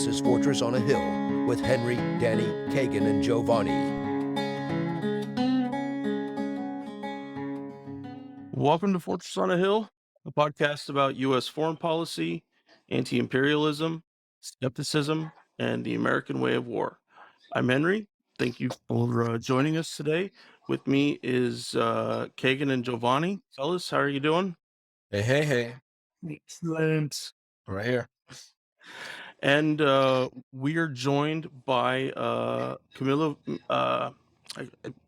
This is Fortress on a Hill with Henry, Danny, Kagan, and Giovanni. Welcome to Fortress on a Hill, a podcast about U.S. foreign policy, anti-imperialism, skepticism, and the American way of war. I'm Henry. Thank you for joining us today. With me is Kagan and Giovanni. Fellas, how are you doing? Hey. Excellent. Right here. And we are joined by Camilo.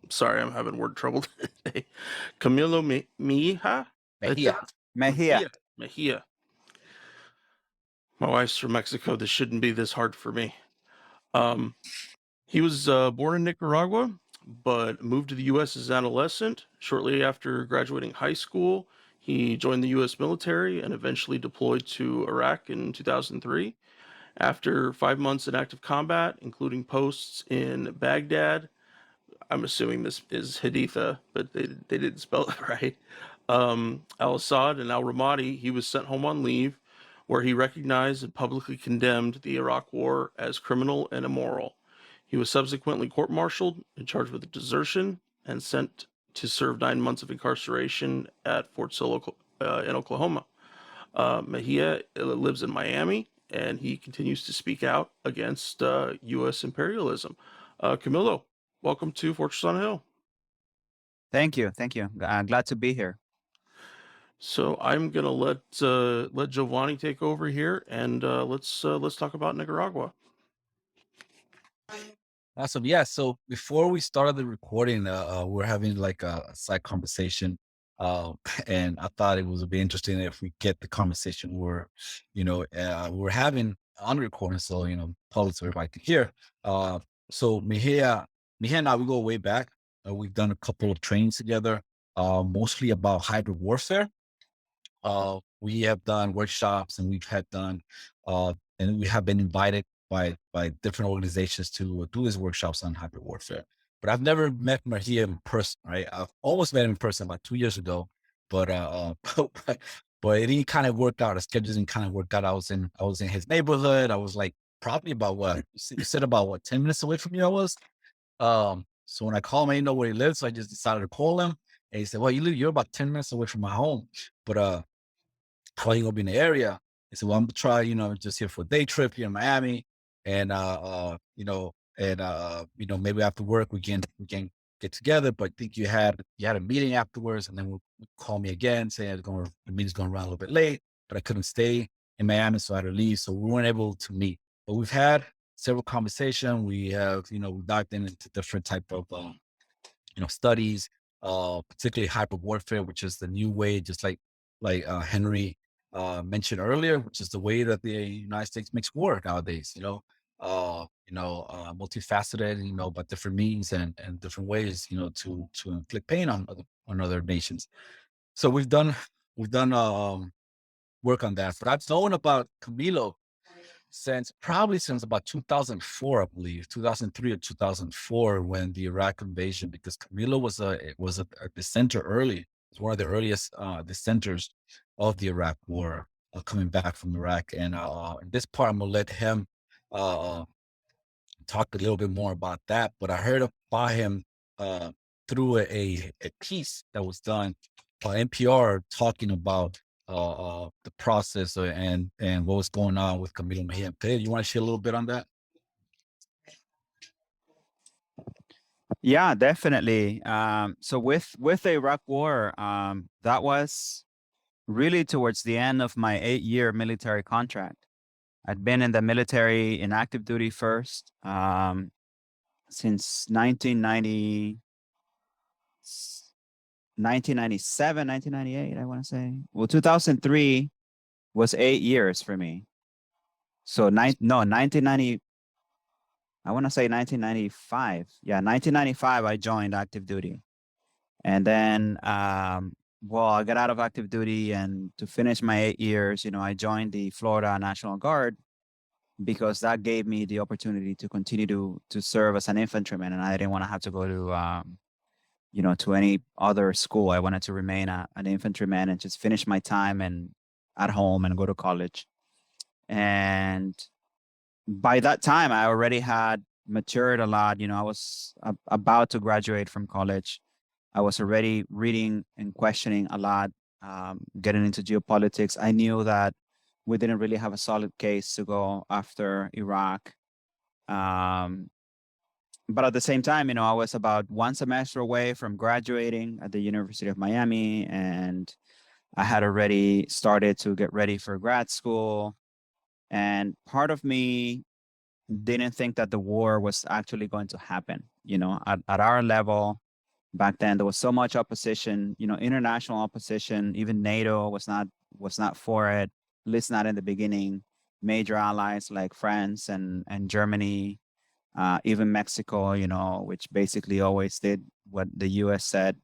Sorry, I'm having word trouble today. Camilo Mejia. Mejia. My wife's from Mexico. This shouldn't be this hard for me. He was born in Nicaragua, but moved to the U.S. as an adolescent. Shortly after graduating high school, he joined the U.S. military and eventually deployed to Iraq in 2003. After 5 months in active combat, including posts in Baghdad, I'm assuming this is Haditha, but they didn't spell it right, al-Assad and al-Ramadi, he was sent home on leave, where he recognized and publicly condemned the Iraq War as criminal and immoral. He was subsequently court-martialed and charged with desertion and sent to serve 9 months of incarceration at Fort Sill in Oklahoma. Mejia lives in Miami, and he continues to speak out against U.S. imperialism. Camilo, welcome to Fortress on a Hill. Thank you. Glad to be here. So I'm gonna let Giovanni take over here, and let's talk about Nicaragua. Awesome. Yeah. So before we started the recording, we're having like a side conversation. And I thought it would be interesting if we get the conversation we're having on recording. So, public so everybody can hear. So Mejia and I, we go way back. We've done a couple of trainings together, mostly about hybrid warfare. We have done workshops and and we have been invited by different organizations to do these workshops on hybrid warfare. But I've never met Mejia in person, right? I've almost met him in person about 2 years ago, but but it didn't kind of work out. The schedule didn't kind of work out. I was in his neighborhood. I was like probably about you said about 10 minutes away from you I was. So when I called him, I didn't know where he lived, so I just decided to call him. And he said, "Well, you're about 10 minutes away from my home, but how are you gonna be in the area?" I said, "Well, I'm gonna try, just here for a day trip here in Miami, and maybe after work we can get together. But I think you had a meeting afterwards, and then we'll call me again, saying the meeting's going to run a little bit late, but I couldn't stay in Miami, so I had to leave. So we weren't able to meet. But we've had several conversations. We have, we dived into different type of studies, particularly hybrid warfare, which is the new way, just like Henry mentioned earlier, which is the way that the United States makes war nowadays. Multifaceted, by different means and different ways, to inflict pain on other nations. So we've done work on that. But I've known about Camilo since about 2004, I believe, 2003 or 2004, when the Iraq invasion, because Camilo was a dissenter early. It's one of the earliest dissenters of the Iraq War, coming back from Iraq. And in this part, I'm gonna let him talk a little bit more about that. But I heard about him through a piece that was done by NPR talking about the process and what was going on with Camilo Mejia. You want to share a little bit on that? Yeah, definitely. So with the Iraq War, that was really towards the end of my 8-year military contract. I'd been in the military in active duty first since 1997, 1998, I want to say. Well, 2003 was 8 years for me. So 1990, I want to say 1995. Yeah, 1995, I joined active duty. And then, I got out of active duty, and to finish my 8 years, I joined the Florida National Guard, because that gave me the opportunity to continue to serve as an infantryman. And I didn't want to have to go to, to any other school. I wanted to remain an infantryman and just finish my time and at home and go to college. And by that time, I already had matured a lot. I was about to graduate from college. I was already reading and questioning a lot, getting into geopolitics. I knew that we didn't really have a solid case to go after Iraq. But at the same time, I was about one semester away from graduating at the University of Miami, and I had already started to get ready for grad school. And part of me didn't think that the war was actually going to happen. At our level back then, there was so much opposition, international opposition. Even NATO was not for it, at least not in the beginning. Major allies like France and Germany, even Mexico, which basically always did what the U.S. said.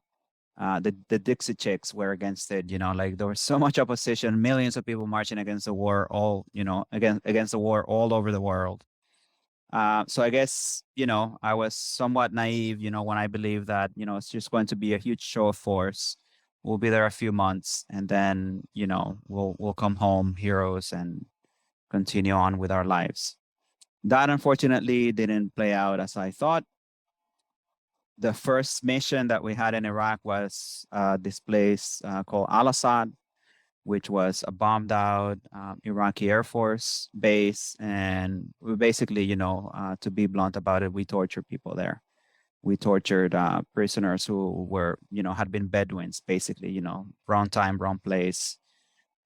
The Dixie Chicks were against it. Like there was so much opposition, millions of people marching against the war, all against the war all over the world. So I guess I was somewhat naive, when I believed that it's just going to be a huge show of force. We'll be there a few months, and then we'll come home heroes and continue on with our lives. That unfortunately didn't play out as I thought. The first mission that we had in Iraq was this place called Al-Assad, which was a bombed out Iraqi Air Force base. And we basically, to be blunt about it, we tortured people there. We tortured prisoners who were, had been Bedouins, basically, wrong time, wrong place.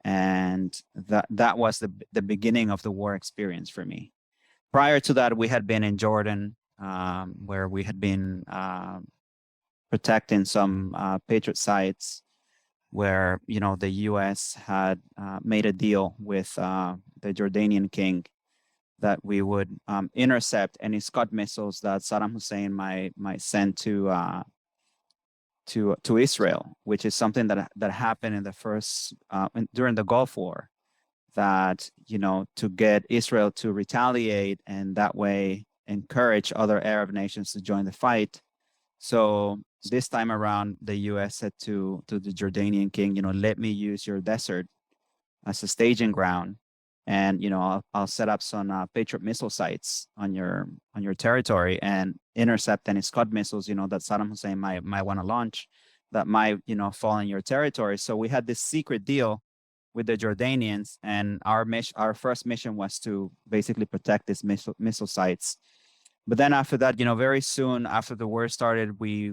And that was the beginning of the war experience for me. Prior to that, we had been in Jordan, where we had been protecting some Patriot sites, where the U.S. had made a deal with the Jordanian king that we would intercept any Scud missiles that Saddam Hussein might send to Israel, which is something that happened in the first during the Gulf War. That to get Israel to retaliate and that way encourage other Arab nations to join the fight. So this time around, the U.S. said to the Jordanian king, let me use your desert as a staging ground, and I'll set up some Patriot missile sites on your territory and intercept any Scud missiles that Saddam Hussein might want to launch that might fall in your territory. So we had this secret deal with the Jordanians, and our first mission was to basically protect these missile sites. But then after that, very soon after the war started, we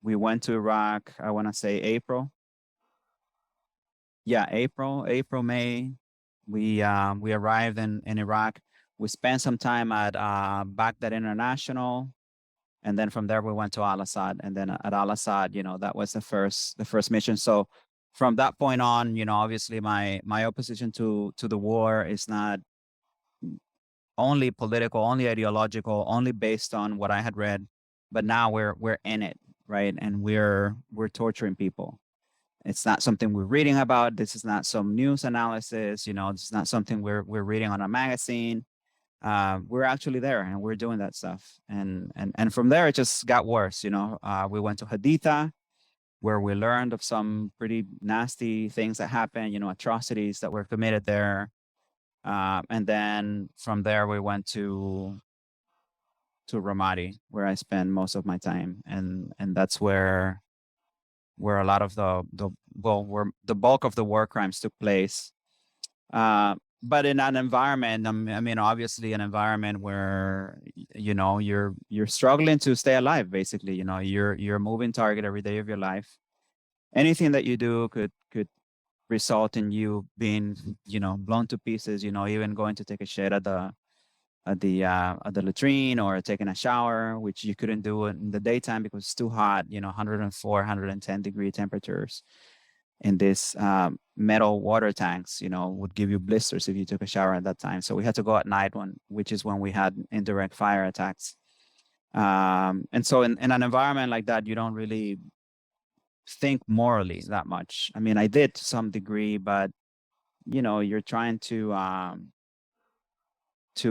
went to Iraq. I want to say April. Yeah, April, May. We arrived in Iraq. We spent some time at Baghdad International, and then from there we went to Al-Assad. And then at Al-Assad, that was the first mission. So from that point on, obviously my opposition to the war is not only political, only ideological, only based on what I had read, but now we're in it, right? And we're torturing people. It's not something we're reading about. This is not some news analysis. This is not something we're reading on a magazine. We're actually there, and we're doing that stuff. And from there, it just got worse. We went to Haditha, where we learned of some pretty nasty things that happened. Atrocities that were committed there. And then from there, we went to Ramadi, where I spend most of my time, and that's where a lot of where the bulk of the war crimes took place. But in an environment, I mean, obviously, an environment where you're struggling to stay alive. Basically, you're a moving target every day of your life. Anything that you do could result in you being blown to pieces. Even going to take a shit at the latrine or taking a shower, which you couldn't do in the daytime because it's too hot. 104, 110 degree temperatures in this metal water tanks. Would give you blisters if you took a shower at that time. So we had to go at night, which is when we had indirect fire attacks. And so in an environment like that, you don't really think morally that much. I mean, I did to some degree, but you're trying to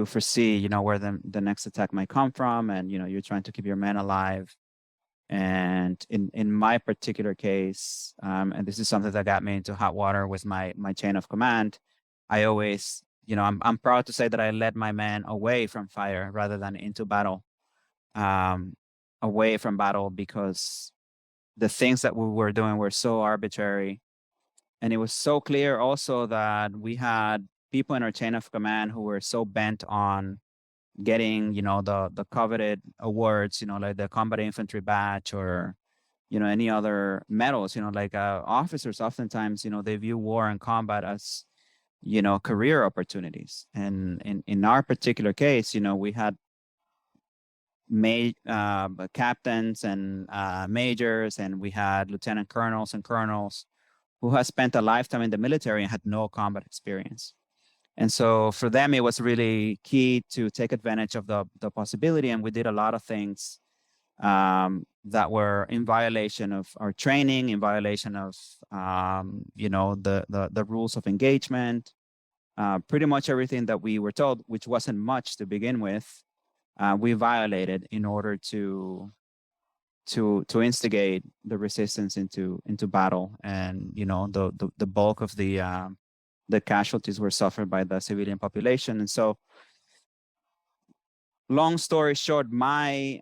foresee where the next attack might come from, and you're trying to keep your men alive. And in my particular case, and this is something that got me into hot water with my chain of command, I always I'm proud to say that I led my men away from fire rather than into battle, away from battle, because the things that we were doing were so arbitrary. And it was so clear also that we had people in our chain of command who were so bent on getting, the coveted awards, like the combat infantry badge or, any other medals, like officers oftentimes, they view war and combat as, career opportunities. And in our particular case, we had captains and majors, and we had lieutenant colonels and colonels who had spent a lifetime in the military and had no combat experience. And so for them, it was really key to take advantage of the possibility. And we did a lot of things that were in violation of our training, in violation of, the rules of engagement. Pretty much everything that we were told, which wasn't much to begin with, we violated in order to instigate the resistance into battle. And the bulk of the casualties were suffered by the civilian population. And so, long story short, my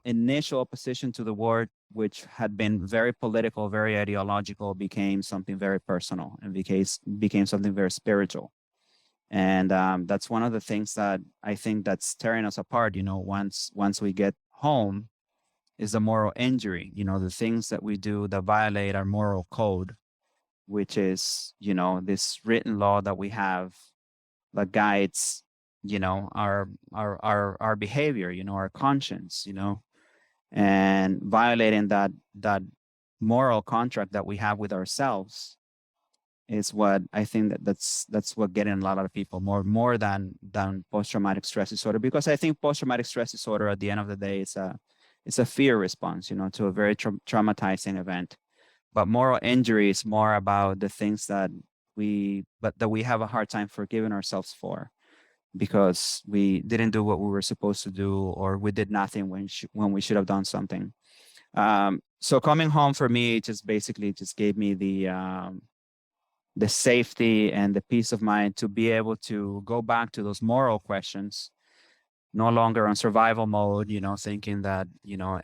initial opposition to the war, which had been very political, very ideological, became something very personal and became something very spiritual. And that's one of the things that I think that's tearing us apart, once we get home, is the moral injury, the things that we do that violate our moral code, which is, this written law that we have that guides, our behavior, our conscience, and violating that moral contract that we have with ourselves is what I think that's what getting a lot of people more than post-traumatic stress disorder, because I think post-traumatic stress disorder at the end of the day is a fear response, to a very traumatizing event. But moral injury is more about the things that we have a hard time forgiving ourselves for, because we didn't do what we were supposed to do, or we did nothing when we should have done something. So coming home for me just basically gave me the safety and the peace of mind to be able to go back to those moral questions, no longer on survival mode, thinking that,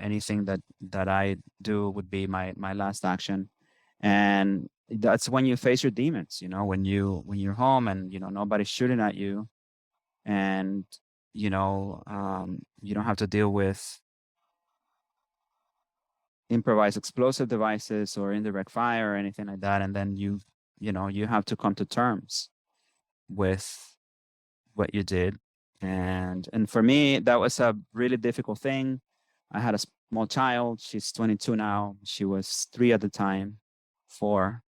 anything that I do would be my last action. And that's when you face your demons, when you're home and, nobody's shooting at you, and, you don't have to deal with improvised explosive devices or indirect fire or anything like that. And then you have to come to terms with what you did. And for me, that was a really difficult thing. I had a small child. She's 22 now. She was 3 at the time, 4.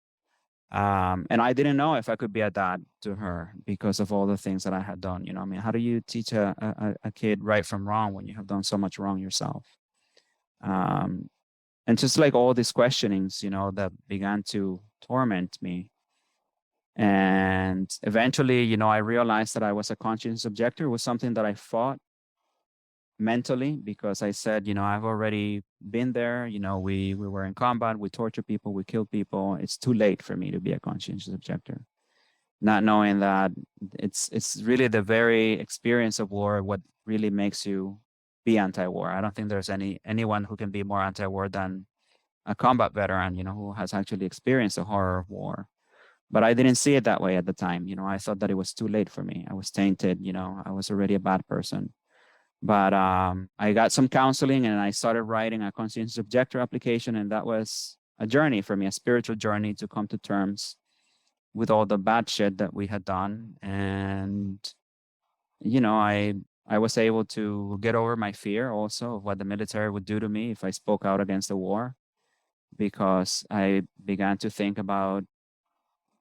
And I didn't know if I could be a dad to her because of all the things that I had done. How do you teach a kid right from wrong when you have done so much wrong yourself? And just like all these questionings, that began to torment me. And eventually, I realized that I was a conscientious objector. It was something that I fought mentally, because I said, I've already been there. We were in combat, we torture people, we kill people. It's too late for me to be a conscientious objector. Not knowing that it's really the very experience of war what really makes you be anti-war. I don't think there's anyone who can be more anti-war than a combat veteran, who has actually experienced the horror of war. But I didn't see it that way at the time. I thought that it was too late for me. I was tainted, I was already a bad person. But I got some counseling and I started writing a conscientious objector application. And that was a journey for me, a spiritual journey to come to terms with all the bad shit that we had done. And, I was able to get over my fear also of what the military would do to me if I spoke out against the war, because I began to think about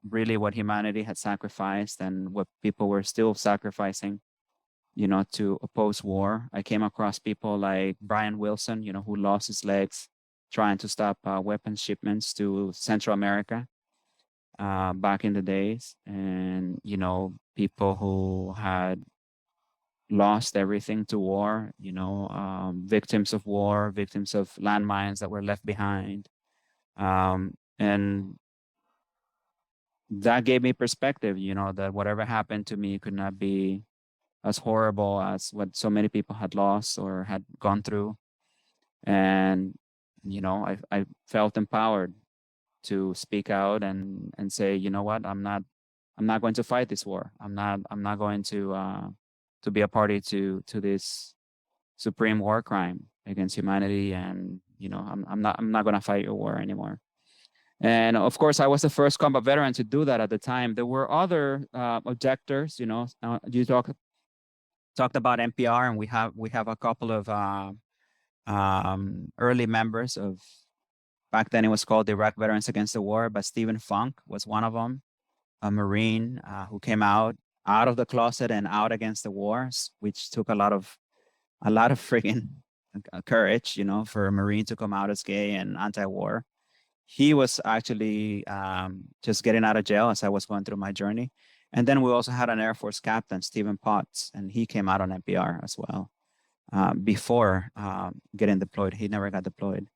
really what humanity had sacrificed and what people were still sacrificing, to oppose war. I came across people like Brian Wilson, who lost his legs trying to stop weapons shipments to Central America back in the days. And, people who had lost everything to war, victims of war, victims of landmines that were left behind. And that gave me perspective, that whatever happened to me could not be as horrible as what so many people had lost or had gone through. And, I felt empowered to speak out and say, you know what, I'm not going to fight this war. I'm not going to be a party to this supreme war crime against humanity. And, I'm not going to fight your war anymore. And of course, I was the first combat veteran to do that at the time. There were other objectors. You talked about NPR, and we have a couple of early members of, back then it was called the Iraq Veterans Against the War, but Stephen Funk was one of them, a Marine who came out of the closet and out against the wars, which took a lot of friggin' courage, for a Marine to come out as gay and anti-war. He was actually just getting out of jail as I was going through my journey. And then we also had an Air Force captain, Stephen Potts, and he came out on NPR as well before getting deployed. He never got deployed.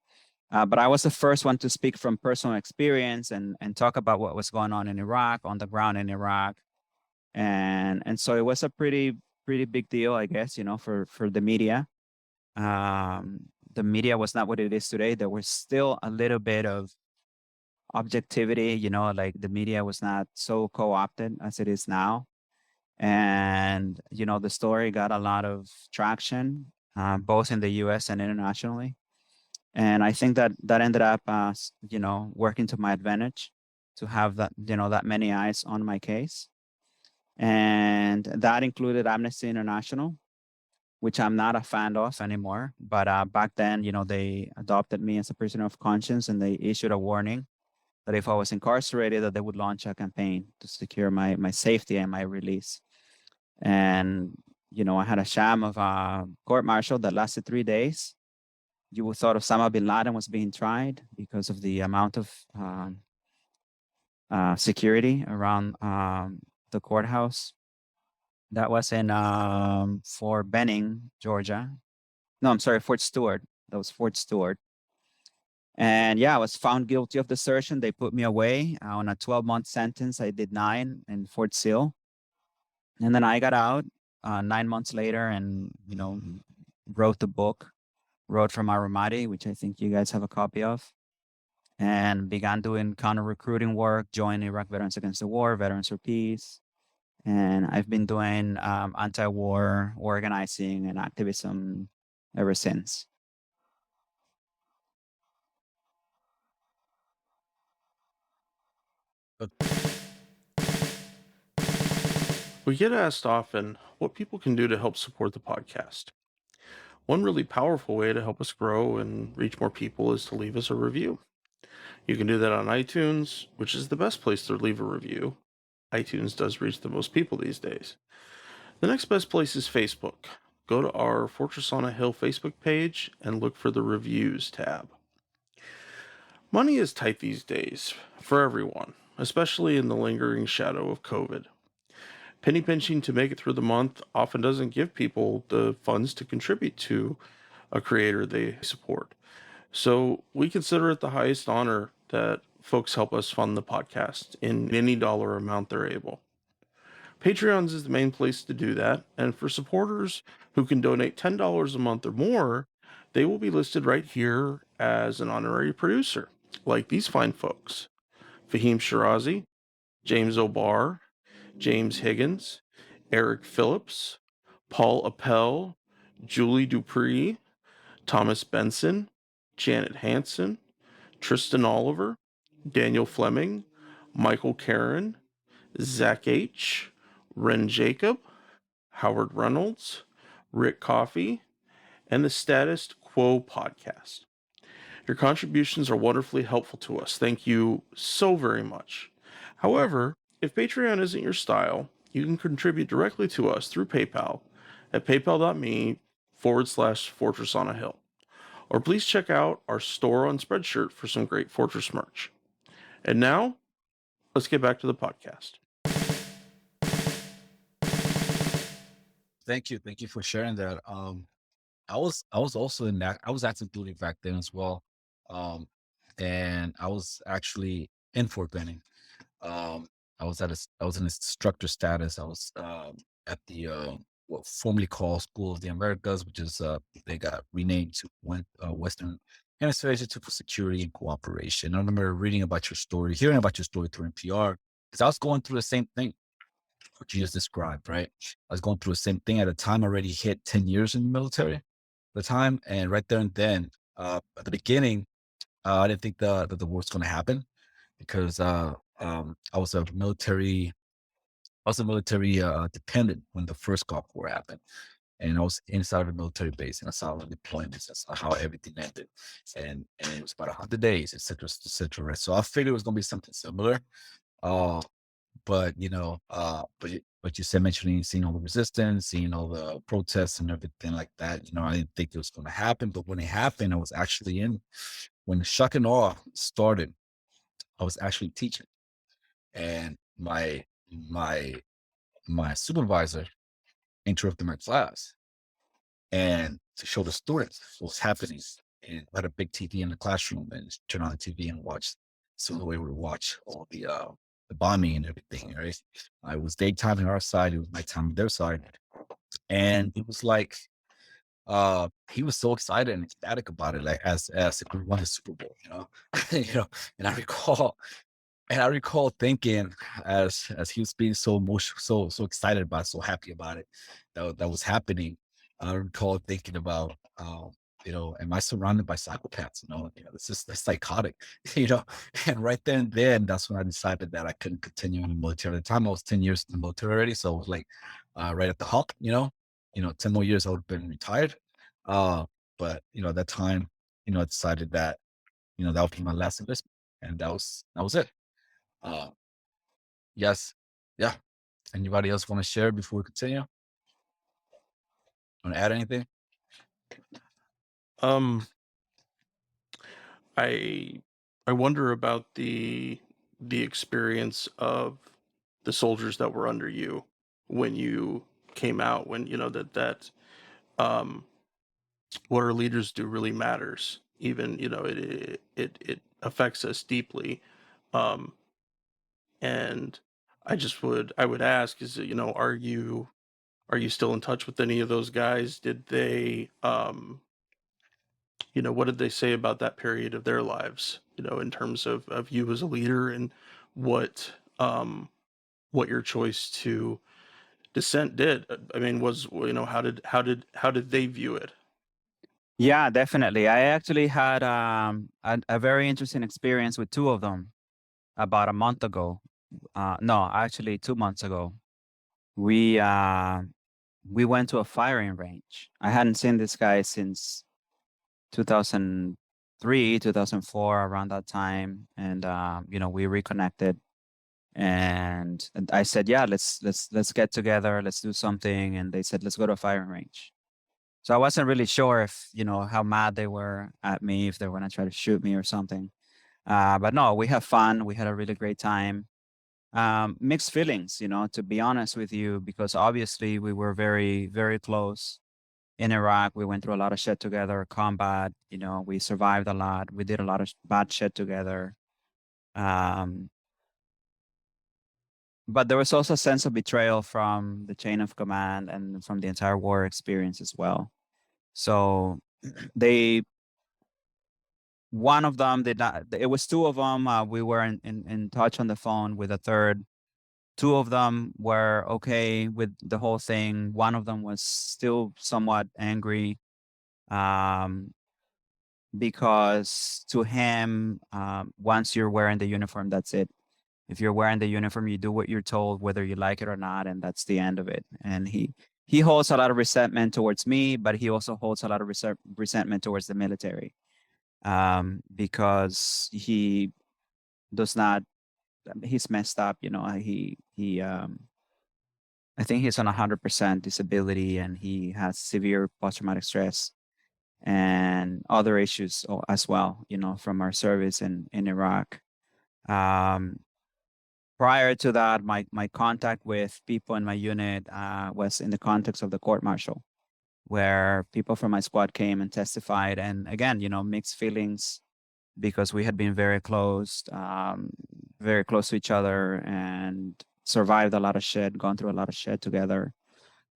But I was the first one to speak from personal experience and talk about what was going on in Iraq, on the ground in Iraq. And so it was a pretty big deal, I guess, for the media. The media was not what it is today. There was still a little bit of objectivity, like the media was not so co-opted as it is now. And, the story got a lot of traction, both in the US and internationally. And I think that ended up, working to my advantage to have that, that many eyes on my case. And that included Amnesty International, which I'm not a fan of anymore. But back then, they adopted me as a prisoner of conscience, and they issued a warning that if I was incarcerated, that they would launch a campaign to secure my safety and my release. And, I had a sham of a court-martial that lasted 3 days. You would thought Osama bin Laden was being tried because of the amount of security around the courthouse. That was in Fort Benning, Georgia. No, I'm sorry, Fort Stewart. That was Fort Stewart. And yeah, I was found guilty of desertion. They put me away on a 12-month sentence. I did 9 in Fort Sill. And then I got out 9 months later and, wrote the book, Road from Aramati, which I think you guys have a copy of, and began doing counter-recruiting work, joined Iraq Veterans Against the War, Veterans for Peace. And I've been doing anti-war organizing and activism ever since. We get asked often what people can do to help support the podcast. One really powerful way to help us grow and reach more people is to leave us a review. You can do that on iTunes, which is the best place to leave a review. iTunes does reach the most people these days. The next best place is Facebook. Go to our Fortress on a Hill Facebook page and look for the Reviews tab. Money is tight these days for everyone, especially in the lingering shadow of COVID. Penny pinching to make it through the month often doesn't give people the funds to contribute to a creator they support. So we consider it the highest honor that folks help us fund the podcast in any dollar amount they're able. Patreons is the main place to do that, and for supporters who can donate $10 a month or more, they will be listed right here as an honorary producer, like these fine folks: Fahim Shirazi, James O'Barr, James Higgins, Eric Phillips, Paul Appel, Julie Dupree, Thomas Benson, Janet Hansen, Tristan Oliver, Daniel Fleming, Michael Karen, Zach H., Ren Jacob, Howard Reynolds, Rick Coffey, and the Status Quo podcast. Your contributions are wonderfully helpful to us. Thank you so very much. However, if Patreon isn't your style, you can contribute directly to us through PayPal at paypal.me/Fortress on a Hill. Or please check out our store on Spreadshirt for some great Fortress merch. And now, let's get back to the podcast. Thank you for sharing that. I was also in that. I was active duty back then as well, and I was actually in Fort Benning. I was in instructor status. I was at the what formerly called School of the Americas, which is they got renamed to Western Hemisphere Institute for Security and Cooperation. I remember reading about your story, hearing about your story through NPR, because I was going through the same thing what you just described, right? I was going through the same thing at a time. I already hit 10 years in the military at the time, and right there and then, at the beginning, I didn't think that the war was going to happen because I was a military dependent when the first Gulf War happened. And I was inside of a military base and I saw the deployments. That's how everything ended. And it was about 100 days, et cetera, et cetera. Right? So I figured it was going to be something similar. But but you said mentioning seeing all the resistance, seeing all the protests and everything like that. I didn't think it was going to happen. But when it happened, I was actually when the shock and awe started, I was actually teaching. And my supervisor interrupted my class and to show the students what was happening. And I had a big TV in the classroom and turn on the TV and watch. So the way we would watch all the bombing and everything, right? I was daytime on our side, it was nighttime on their side. And it was like he was so excited and ecstatic about it, like as if we won the Super Bowl, and I recall thinking as he was being so emotional, so excited about it, so happy about it, that was happening. I recall thinking about, am I surrounded by psychopaths? That's psychotic, And right then, that's when I decided that I couldn't continue in the military. At the time, I was 10 years in the military already, so it was like right at the hump. 10 more years, I would have been retired. But at that time, I decided that that would be my last investment, and that was it. Yes. Yeah. Anybody else want to share before we continue? Want to add anything? I wonder about the experience of the soldiers that were under you when you came out, when that what our leaders do really matters. Even it affects us deeply. And I would ask, is are you still in touch with any of those guys? Did they what did they say about that period of their lives, in terms of you as a leader, and what your choice to dissent did? I mean, was how did they view it? Yeah, definitely. I actually had a very interesting experience with two of them about a month ago. No, actually 2 months ago. We went to a firing range. I hadn't seen this guy since 2003, 2004, around that time, and we reconnected. And I said, yeah, let's get together, let's do something. And they said, let's go to a firing range. So I wasn't really sure if how mad they were at me, if they were gonna try to shoot me or something. But no, we had fun. We had a really great time. Mixed feelings, to be honest with you, because obviously we were very, very close in Iraq. We went through a lot of shit together, combat, we survived a lot. We did a lot of bad shit together. But there was also a sense of betrayal from the chain of command and from the entire war experience as well. So one of them did not, it was two of them. We were in touch on the phone with a third. Two of them were okay with the whole thing. One of them was still somewhat angry, because to him, once you're wearing the uniform, that's it. If you're wearing the uniform, you do what you're told, whether you like it or not, and that's the end of it. And he holds a lot of resentment towards me, but he also holds a lot of resentment towards the military, because he does not. He's messed up, I think he's on 100% disability, and he has severe post-traumatic stress and other issues as well, from our service in Iraq. Prior to that, my contact with people in my unit was in the context of the court-martial, where people from my squad came and testified. And again, mixed feelings, because we had been very close. very close to each other and survived a lot of shit, gone through a lot of shit together.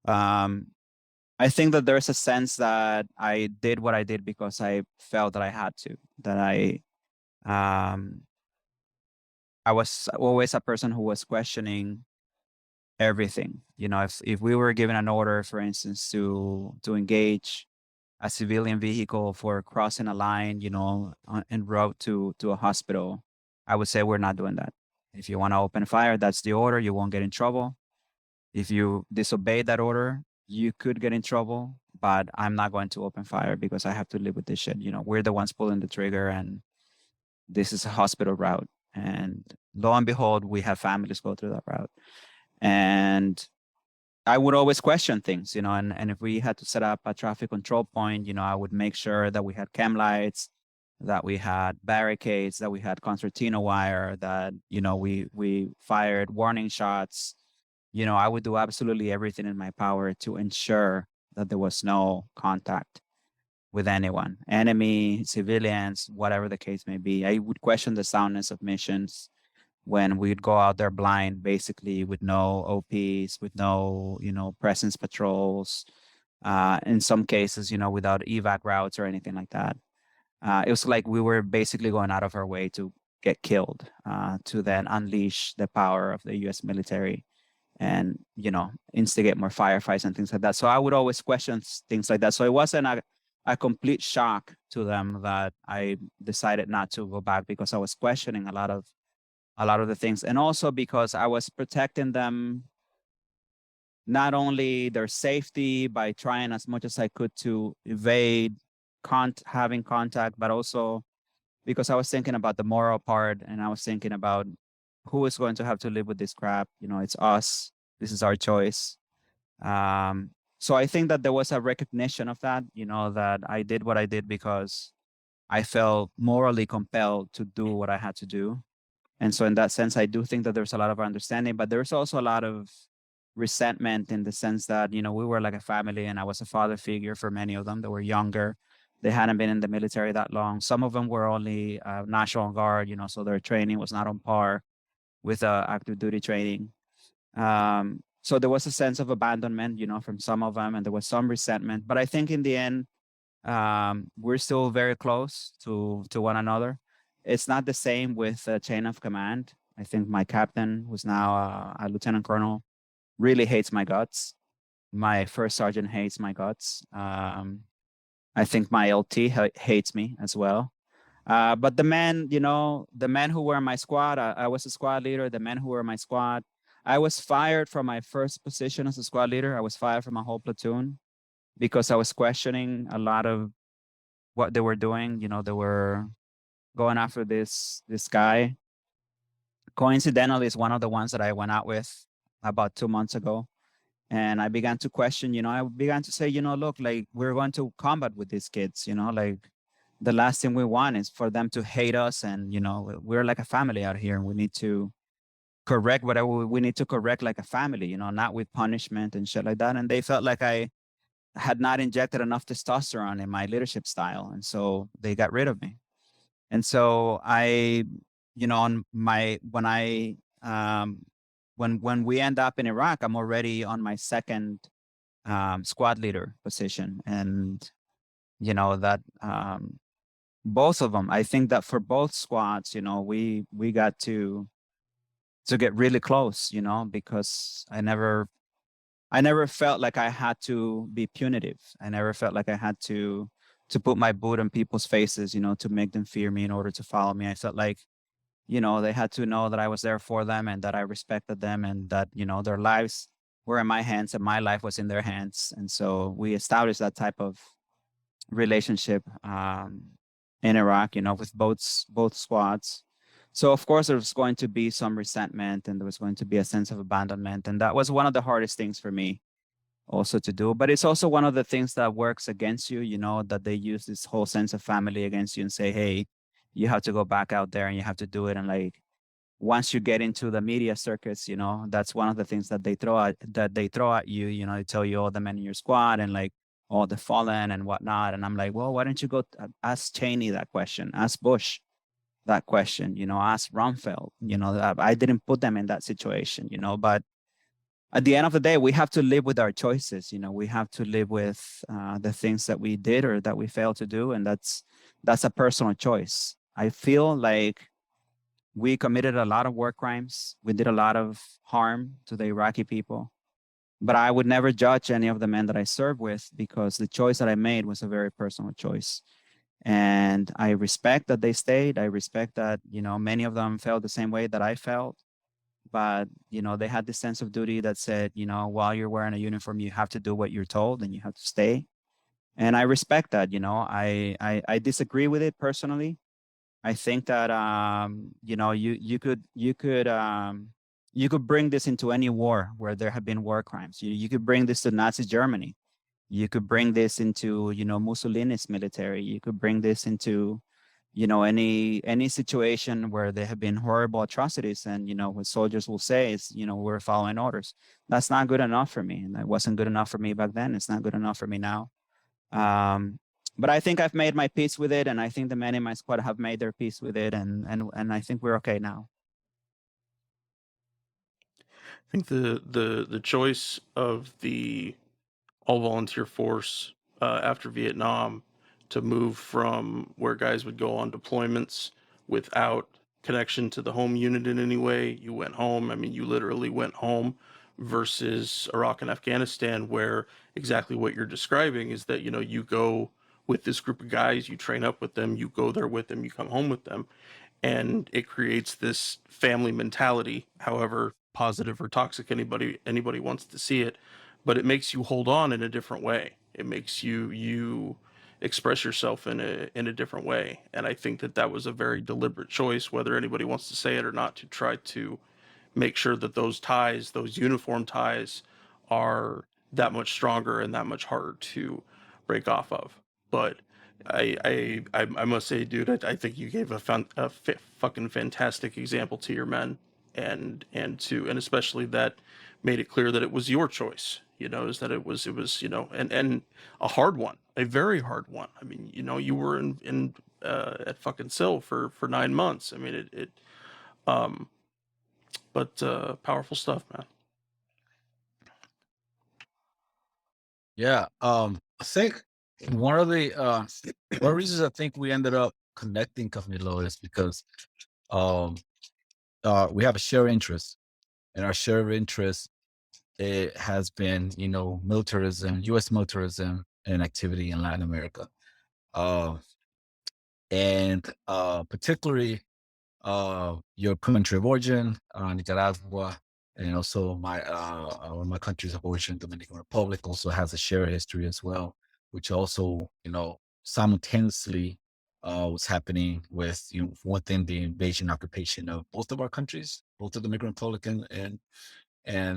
I think that there's a sense that I did what I did because I felt that I had to, that I was always a person who was questioning everything. You know, if we were given an order, for instance, to engage a civilian vehicle for crossing a line, you know, en route to a hospital, I would say we're not doing that. If you want to open fire, that's the order. You won't get in trouble. If you disobey that order, you could get in trouble, but I'm not going to open fire because I have to live with this shit. You know, we're the ones pulling the trigger, and this is a hospital route. And lo and behold, we have families go through that route. And I would always question things, you know, and if we had to set up a traffic control point, you know, I would make sure that we had chem lights, that we had barricades, that we had concertina wire, that, you know, we fired warning shots. You know, I would do absolutely everything in my power to ensure that there was no contact with anyone, enemy, civilians, whatever the case may be. I would question the soundness of missions when we'd go out there blind, basically with no OPs, with no, you know, presence patrols, in some cases, you know, without evac routes or anything like that. It was like we were basically going out of our way to get killed, to then unleash the power of the US military and, you know, instigate more firefights and things like that. So I would always question things like that. So it wasn't a complete shock to them that I decided not to go back, because I was questioning a lot of the things. And also because I was protecting them, not only their safety by trying as much as I could to evade having contact, but also because I was thinking about the moral part, and I was thinking about who is going to have to live with this crap. You know, it's us. This is our choice. So I think that there was a recognition of that, you know, that I did what I did because I felt morally compelled to do what I had to do. And so in that sense, I do think that there's a lot of understanding, but there's also a lot of resentment in the sense that, you know, we were like a family, and I was a father figure for many of them. They were younger. They hadn't been in the military that long. Some of them were only National Guard, you know, so their training was not on par with active duty training. So there was a sense of abandonment, you know, from some of them, and there was some resentment. But I think in the end, we're still very close to one another. It's not the same with chain of command. I think my captain, who's now a lieutenant colonel, really hates my guts. My first sergeant hates my guts. I think my LT hates me as well. But the men, you know, the men who were in my squad, I was a squad leader. The men who were in my squad, I was fired from my first position as a squad leader. I was fired from my whole platoon because I was questioning a lot of what they were doing. You know, they were going after this guy. Coincidentally, is one of the ones that I went out with about 2 months ago. And I began to question, you know, I began to say, you know, look, like, we're going to combat with these kids, you know, like, the last thing we want is for them to hate us. And, you know, we're like a family out here, and we need to correct whatever we need to correct like a family, you know, not with punishment and shit like that. And they felt like I had not injected enough testosterone in my leadership style. And so they got rid of me. And so I, you know, on my, when I, when we end up in Iraq, I'm already on my second squad leader position. And, you know, that both of them, I think that for both squads, you know, we got to get really close, you know, because I never felt like I had to be punitive. I never felt like I had to put my boot on people's faces, you know, to make them fear me in order to follow me. I felt like, you know, they had to know that I was there for them and that I respected them, and that, you know, their lives were in my hands and my life was in their hands. And so we established that type of relationship in Iraq, you know, with both squads. So of course there was going to be some resentment, and there was going to be a sense of abandonment. And that was one of the hardest things for me also to do. But it's also one of the things that works against you, you know, that they use this whole sense of family against you and say, hey, you have to go back out there and you have to do it. And like, once you get into the media circus, you know, that's one of the things that they throw at you, you know, they tell you all the men in your squad and like all the fallen and whatnot. And I'm like, well, why don't you go ask Cheney that question? Ask Bush. that question, ask Rumfeld, I didn't put them in that situation, but at the end of the day, we have to live with our choices. We have to live with the things that we did or that we failed to do. And that's a personal choice. I feel like we committed a lot of war crimes. We did a lot of harm to the Iraqi people. But I would never judge any of the men that I served with, because the choice that I made was a very personal choice. And I respect that they stayed. I respect that, many of them felt the same way that I felt. But, they had this sense of duty that said, while you're wearing a uniform, you have to do what you're told and you have to stay. And I respect that. I disagree with it personally. I think that, you could bring this into any war where there have been war crimes. You could bring this to Nazi Germany. You could bring this into, Mussolini's military. You could bring this into, any situation where there have been horrible atrocities. And, what soldiers will say is, we're following orders. That's not good enough for me. And that wasn't good enough for me back then. It's not good enough for me now. But I think I've made my peace with it. And I think the men in my squad have made their peace with it. And I think we're okay now. I think the choice of the all volunteer force after Vietnam to move from where guys would go on deployments without connection to the home unit in any way. You went home. I mean, you literally went home, versus Iraq and Afghanistan, where exactly what you're describing is that, you go with this group of guys, you train up with them, you go there with them, you come home with them. And it creates this family mentality, however positive or toxic anybody wants to see it, but it makes you hold on in a different way. It makes you express yourself in a different way. And I think that was a very deliberate choice, whether anybody wants to say it or not, to try to make sure that those ties, those uniform ties, are that much stronger and that much harder to break off of. But I must say, dude, I think you gave a fucking fantastic example to your men, and especially that made it clear that it was your choice. Is that it was and a hard one, a very hard one. I mean, you were in at fucking SIL for 9 months. I mean, but powerful stuff, man. Yeah. I think one of the reasons I think we ended up connecting, Camilo, is because we have a shared interest, and our shared interest, it has been, militarism, U.S. militarism and activity in Latin America, and particularly your country of origin, Nicaragua, and also one of my countries of origin, Dominican Republic, also has a shared history as well, which also, simultaneously was happening with, within the invasion occupation of both of our countries, both the Dominican Republic and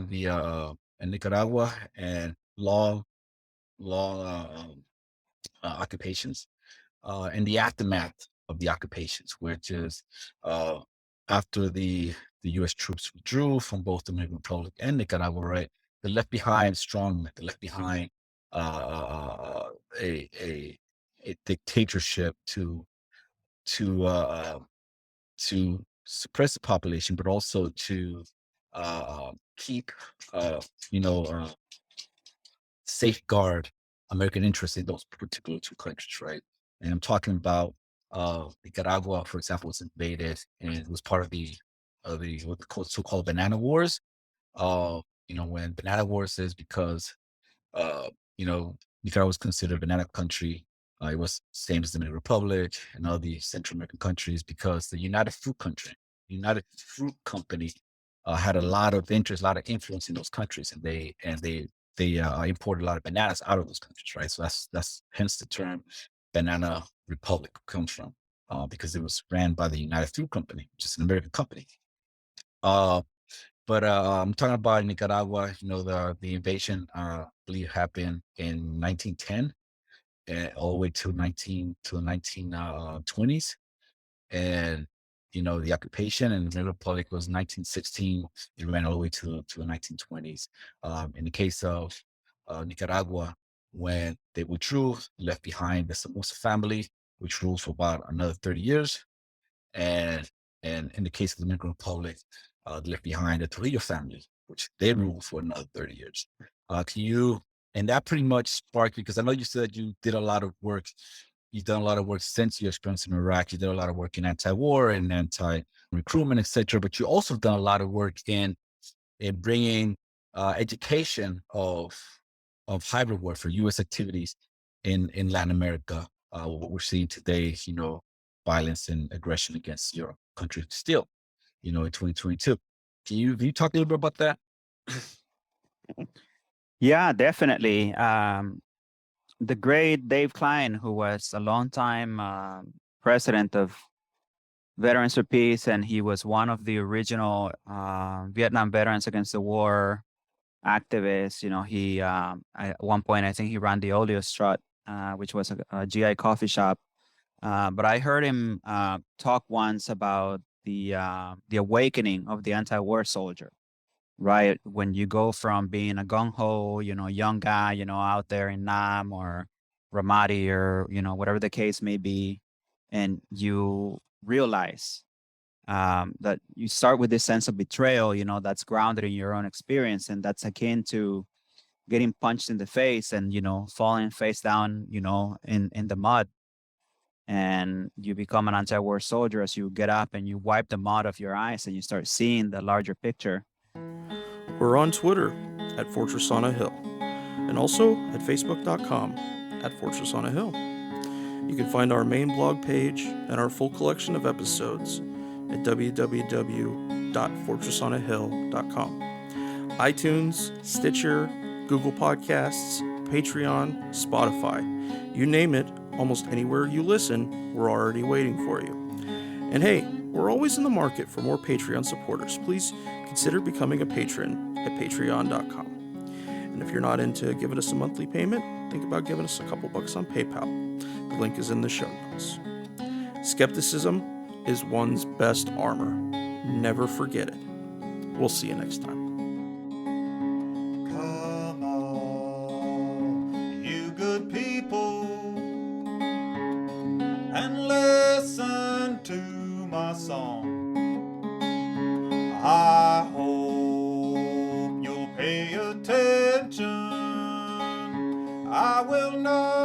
the and Nicaragua, and long occupations, and the aftermath of the occupations, which is after the U.S. troops withdrew from both the Dominican Republic and Nicaragua, right? They left behind strong. They left behind a dictatorship to suppress the population, but also to keep safeguard American interests in those particular two countries, right? And I'm talking about Nicaragua, for example, was invaded, and it was part of the what the so-called banana wars. When banana wars is because uh, Nicaragua was considered a banana country. It was same as the Dominican Republic and all the Central American countries, because the United Fruit Company, had a lot of interest, a lot of influence in those countries, and they imported a lot of bananas out of those countries, right? So that's hence the term Banana Republic comes from, because it was ran by the United Fruit Company, which is an American company. But I'm talking about Nicaragua. The invasion, I believe, happened in 1910, and all the way to 1920s, and the occupation in the Dominican Republic was 1916. It ran all the way to the 1920s. In the case of Nicaragua, when they withdrew, left behind the Somoza family, which ruled for about another 30 years. and in the case of the Dominican Republic, they left behind the Trujillo family, which they ruled for another 30 years. Can you, and that pretty much sparked, because I know you said that you did a lot of work. You've done a lot of work since your experience in Iraq. You did a lot of work in anti-war and anti-recruitment, etc. But you also done a lot of work in bringing education of hybrid warfare, U.S. activities in Latin America. What we're seeing today, violence and aggression against your country still, in 2022. Can you talk a little bit about that? Yeah, definitely. The great Dave Klein, who was a longtime president of Veterans for Peace, and he was one of the original Vietnam Veterans Against the War activists. He at one point, I think he ran the Oleo Strut, which was a GI coffee shop. But I heard him talk once about the awakening of the anti-war soldier, right? When you go from being a gung-ho, young guy, out there in Nam or Ramadi or, whatever the case may be, and you realize that you start with this sense of betrayal, that's grounded in your own experience, and that's akin to getting punched in the face and, falling face down, in the mud. And you become an anti-war soldier as you get up and you wipe the mud off your eyes and you start seeing the larger picture. We're on Twitter at Fortress on a Hill, and also at facebook.com at Fortress on a Hill. You can find our main blog page and our full collection of episodes at www.fortressonahill.com. iTunes, Stitcher, Google Podcasts, Patreon, Spotify. You name it, almost anywhere you listen, we're already waiting for you. And hey, we're always in the market for more Patreon supporters. Please consider becoming a patron at patreon.com. And if you're not into giving us a monthly payment, think about giving us a couple bucks on PayPal. The link is in the show notes. Skepticism is one's best armor. Never forget it. We'll see you next time. Come on, you good people, and listen to my song. I hope you'll pay attention. I will not